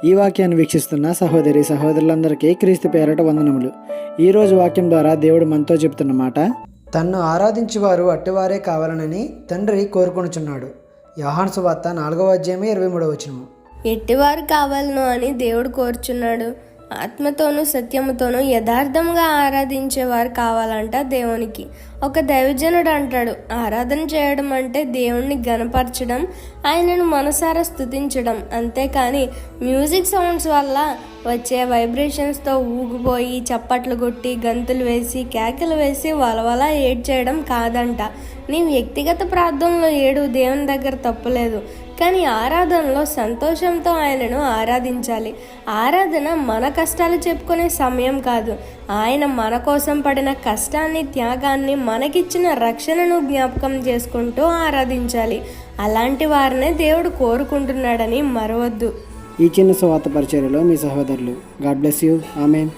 ఈ వాక్యాన్ని వీక్షిస్తున్న సహోదరి సహోదరులందరికీ క్రీస్తు పేరట వందనములు. ఈరోజు వాక్యం ద్వారా దేవుడు మనతో చెబుతున్న మాట, తన్ను ఆరాధించువారు అట్టివారే కావాలనని తండ్రి కోరుకొనుచున్నాడు. యోహాను సువార్త 4:23. ఎట్టివారు కావాలను అని దేవుడు కోరుచున్నాడు. ఆత్మతోనూ సత్యముతోనూ యథార్థంగా ఆరాధించేవారు కావాలంట దేవునికి. ఒక దైవజనుడు అంటాడు, ఆరాధన చేయడం అంటే దేవుణ్ణి గణపరచడం, ఆయనను మనసారా స్తుతించడం. అంతేకాని మ్యూజిక్ సౌండ్స్ వల్ల వచ్చే వైబ్రేషన్స్తో ఊగిపోయి చప్పట్లు కొట్టి గంతులు వేసి కేకలు వేసి వలవల ఏడ్చేయడం కాదంట. నీ వ్యక్తిగత ప్రార్థనలో ఏడు, దేవుని దగ్గర తప్పులేదు. కానీ ఆరాధనలో సంతోషంతో ఆయనను ఆరాధించాలి. ఆరాధన మన కష్టాలు చెప్పుకునే సమయం కాదు, ఆయన మన కోసం పడిన కష్టాన్ని, త్యాగాన్ని, మనకిచ్చిన రక్షణను జ్ఞాపకం చేసుకుంటూ ఆరాధించాలి. అలాంటి వారినే దేవుడు కోరుకుంటున్నాడని మరవద్దు. ఈ చిన్న సువార్త పరిచర్యలో మీ సహోదరులు. God bless you. ఆమేన్.